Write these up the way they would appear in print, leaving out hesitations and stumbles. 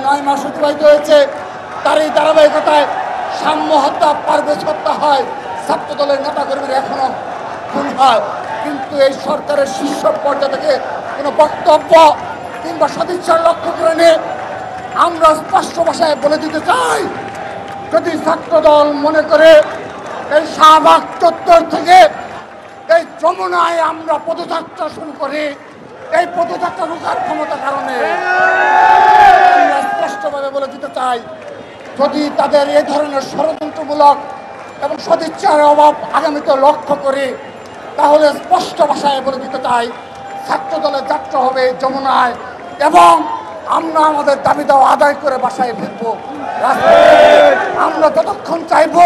9 মাস অতিবাহিত হয়েছে। তার এই ধারাবাহিকতায় সাম্য হত্যা, পারভেজ হত্যা হয়, ছাত্র দলের নেতাকর্মীরা এখনো খুন হয়, কিন্তু এই সরকারের শীর্ষ পর্যায় থেকে কোনো বক্তব্য কিংবা সদিচ্ছার লক্ষ্য করে নিয়ে আমরা স্পষ্ট ভাষায় বলে দিতে চাই, যদি ছাত্রদল মনে করে এই শাহবাগ চত্বর থেকে এই যমুনায় আমরা পদযাত্রা শুরু করি, এই পদযাত্রা রোখার ক্ষমতার কারণে আমরা স্পষ্টভাবে বলে দিতে চাই, যদি তাদের এই ধরনের ষড়যন্ত্রমূলক এবং সদিচ্ছার অভাব আগামীতে লক্ষ্য করি, তাহলে স্পষ্ট ভাষায় বলে দিতে চাই, ছাত্রদলের যাত্রা হবে যমুনায় এবং আমরা আমাদের দাবি দেওয়া আদায় করে বাসায় ফিরব। আমরা যতক্ষণ চাইব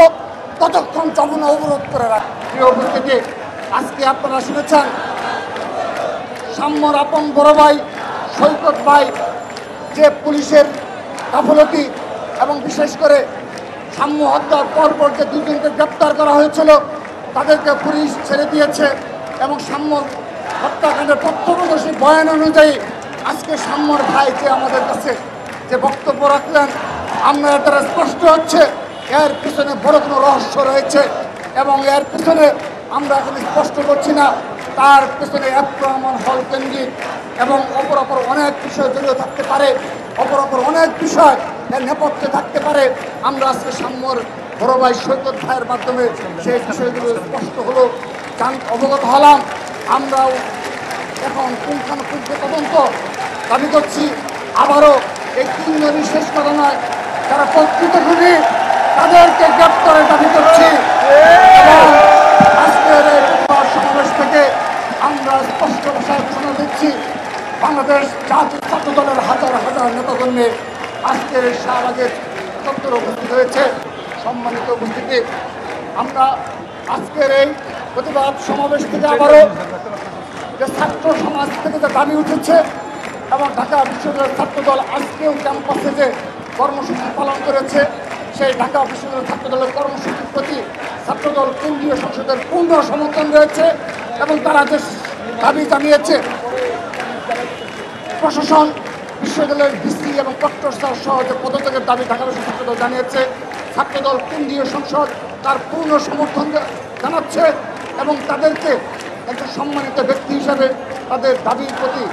ততক্ষণ যমুনা অবরোধ করে রাখব। প্রিয় উপস্থিতি, আজকে আপনারা শুনেছেন সাম্যর আপন বড় ভাই সৈকত ভাই যে পুলিশের গাফলতি এবং বিশেষ করে সাম্য হত্যার পরপর যে দুজনকে গ্রেপ্তার করা হয়েছিল তাদেরকে পুলিশ ছেড়ে দিয়েছে এবং সাম্য হত্যাকাণ্ডের প্রত্যক্ষদর্শী বয়ান অনুযায়ী আজকে সাম্যর ভাই যে আমাদের কাছে যে বক্তব্য রাখলেন, আমরা তারা স্পষ্ট হচ্ছে এর পিছনে বড় কোনো রহস্য রয়েছে এবং এর পিছনে আমরা এখন স্পষ্ট করছি না, তার পেছনে আক্রমণ হল কেন্দ্রিক এবং অপর অনেক বিষয় জড়িয়ে থাকতে পারে, অপর অনেক বিষয় এর নেপথ্যে থাকতে পারে। আমরা আজকে সাম্যর বড় ভাই সৈকত ভাইয়ের মাধ্যমে সেই বিষয়গুলো স্পষ্ট হলো, অবগত হলাম। আমরাও এখন পুঙ্খানুপুঙ্খ তদন্ত দাবি করছি। আবারও এই 3 জনই শেষ করা নয়, যারা প্রকৃত খুনি তাদেরকে গ্রেপ্তারের দাবি করছি এবং আজকের এই সমাবেশ থেকে আমরা স্পষ্ট ভাষায় ঘোষণা দিচ্ছি, বাংলাদেশ জাতীয় ছাত্র দলের হাজার হাজার নেতাকর্মী আজকের শাহবাগের চত্বরে উপস্থিত হয়েছে। সম্মানিত উপস্থিতি, আমরা আজকের এই প্রতিবাদ সমাবেশ থেকে আবারও যে ছাত্র সমাজ থেকে যে দাবি উঠেছে এবং ঢাকা বিশ্ববিদ্যালয়ের ছাত্রদল আজকেও ক্যাম্পাসে যে কর্মসূচি পালন করেছে, সেই ঢাকা বিশ্ববিদ্যালয়ের ছাত্রদলের কর্মসূচির প্রতি ছাত্রদল কেন্দ্রীয় সংসদের পূর্ণ সমর্থন রয়েছে এবং তারা যে দাবি জানিয়েছে প্রশাসন, বিশ্ববিদ্যালয়ের ভিসি এবং প্রক্টর স্যার সহ যে পদত্যাগের দাবি ঢাকা বিশ্ববিদ্যালয় ছাত্রদল জানিয়েছে, ছাত্রদল কেন্দ্রীয় সংসদ তার পূর্ণ সমর্থন জানাচ্ছে এবং তাদেরকে একজন সম্মানিত ব্যক্তি হিসাবে তাদের দাবির প্রতি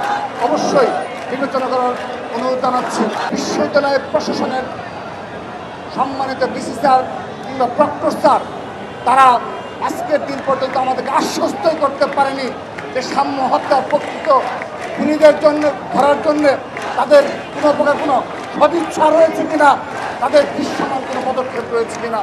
অবশ্যই বিবেচনা করার অনুরোধ জানাচ্ছি। বিশ্ববিদ্যালয়ের প্রশাসনের সম্মানিত ভিসি স্যার কিংবা প্রক্টর স্যার তারা আজকের দিন পর্যন্ত আমাদেরকে আশ্বস্তই করতে পারেনি যে সাম্য হত্যা প্রকৃত খুনিদের জন্য ধরার জন্য তাদের কোনো প্রকার কোনো সদিচ্ছা রয়েছে কিনা, তাদের দৃশ্যমান কোনো পদক্ষেপ রয়েছে কিনা।